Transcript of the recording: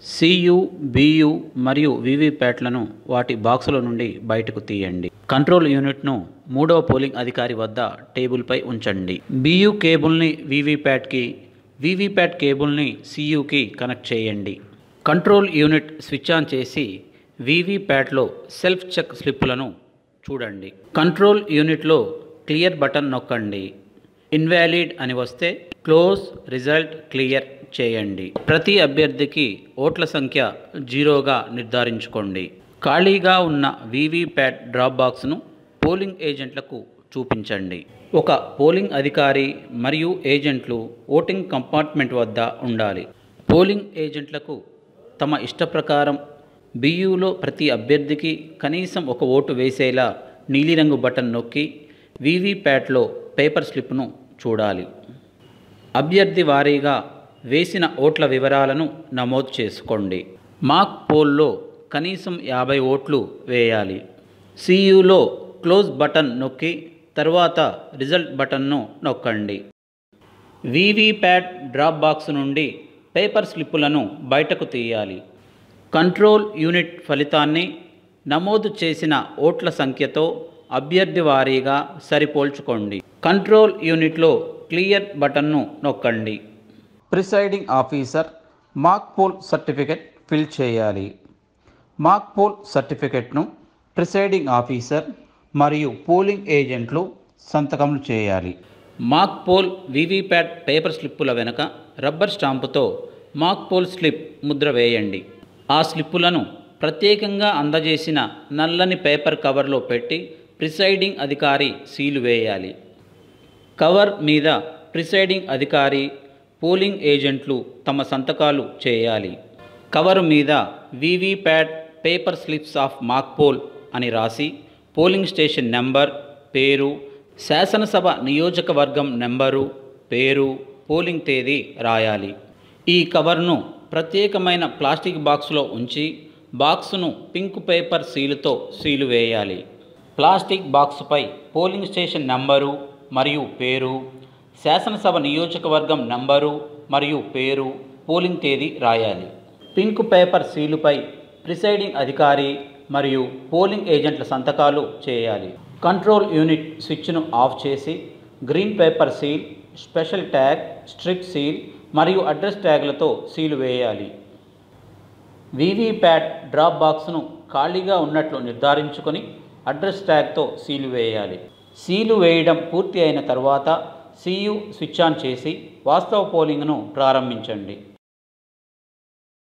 Cu, బియు మరియు వీవీప్యాట్లను వాటి బాక్సుల నుండి బయటకు తీయండి. కంట్రోల్ యూనిట్ను మూడవ పోలింగ్ అధికారి వద్ద టేబుల్పై ఉంచండి. బియు కేబుల్ని వీవీప్యాట్కి, వీవీప్యాట్ కేబుల్ని సియుకి కనెక్ట్ చేయండి. కంట్రోల్ యూనిట్ స్విచ్ ఆన్ చేసి వీవీప్యాట్లో సెల్ఫ్ చెక్ స్లిప్పులను చూడండి. కంట్రోల్ యూనిట్లో క్లియర్ బటన్ నొక్కండి. ఇన్వాలిడ్ అని వస్తే క్లోజ్ రిజల్ట్ క్లియర్ చేయండి. ప్రతి అభ్యర్థికి ఓట్ల సంఖ్య 0గా నిర్ధారించుకోండి. ఖాళీగా ఉన్న వీవీప్యాట్ డ్రాప్ బాక్స్ను పోలింగ్ ఏజెంట్లకు చూపించండి. ఒక పోలింగ్ అధికారి మరియు ఏజెంట్లు ఓటింగ్ కంపార్ట్మెంట్ వద్ద ఉండాలి. పోలింగ్ ఏజెంట్లకు తమ ఇష్టప్రకారం బియులో ప్రతి అభ్యర్థికి కనీసం ఒక ఓటు వేసేలా నీలిరంగు బటన్ నొక్కి వీవీప్యాట్లో పేపర్ స్లిప్ను చూడాలి. అభ్యర్థి వారీగా వేసిన ఓట్ల వివరాలను నమోదు చేసుకోండి. మాక్ పోల్లో కనీసం 50 ఓట్లు వేయాలి. సియులో క్లోజ్ బటన్ నొక్కి తర్వాత రిజల్ట్ బటన్ను నొక్కండి. వీవీప్యాట్ డ్రాప్ బాక్స్ నుండి పేపర్ స్లిప్పులను బయటకు తీయాలి. కంట్రోల్ యూనిట్ ఫలితాన్ని నమోదు చేసిన ఓట్ల సంఖ్యతో అభ్యర్థి వారీగా సరిపోల్చుకోండి. కంట్రోల్ యూనిట్లో క్లియర్ బటన్ను నొక్కండి. Presiding officer mock poll certificate fill చేయాలి. మాక్ పోల్ సర్టిఫికెట్ను ప్రిసైడింగ్ ఆఫీసర్ మరియు పోలింగ్ ఏజెంట్లు సంతకములు చేయాలి. మాక్ పోల్ వీవీప్యాట్ పేపర్ స్లిప్పుల వెనుక rubber స్టాంపుతో mock poll slip Mudra వేయండి. ఆ స్లిప్పులను ప్రత్యేకంగా అందజేసిన నల్లని పేపర్ కవర్లో పెట్టి ప్రిసైడింగ్ అధికారి సీలు వేయాలి. కవర్ మీద ప్రిసైడింగ్ అధికారి, పోలింగ్ ఏజెంట్లు తమ సంతకాలు చేయాలి. కవరు మీద VVPAT paper slips of mock poll అని రాసి పోలింగ్ స్టేషన్ నెంబర్, పేరు, శాసనసభ నియోజకవర్గం నెంబరు, పేరు, పోలింగ్ తేదీ రాయాలి. ఈ కవర్ను ప్రత్యేకమైన ప్లాస్టిక్ బాక్సులో ఉంచి బాక్సును పింక్ పేపర్ సీలుతో సీలు వేయాలి. ప్లాస్టిక్ బాక్సుపై పోలింగ్ స్టేషన్ నంబరు మరియు పేరు, శాసనసభ నియోజకవర్గం నంబరు మరియు పేరు, పోలింగ్ తేదీ రాయాలి. పింక్ పేపర్ సీలుపై ప్రిసైడింగ్ అధికారి మరియు పోలింగ్ ఏజెంట్ల సంతకాలు చేయాలి. కంట్రోల్ యూనిట్ స్విచ్ను ఆఫ్ చేసి green paper seal, special tag, strip seal మరియు అడ్రస్ ట్యాగ్లతో సీలు వేయాలి. వీవీప్యాట్ డ్రాప్ బాక్స్ను ఖాళీగా ఉన్నట్లు నిర్ధారించుకొని అడ్రస్ ట్యాగ్తో సీలు వేయాలి. సీలు వేయడం పూర్తి అయిన తర్వాత సియు స్విచ్ ఆన్ చేసి వాస్తవ పోలింగ్ను ప్రారంభించండి.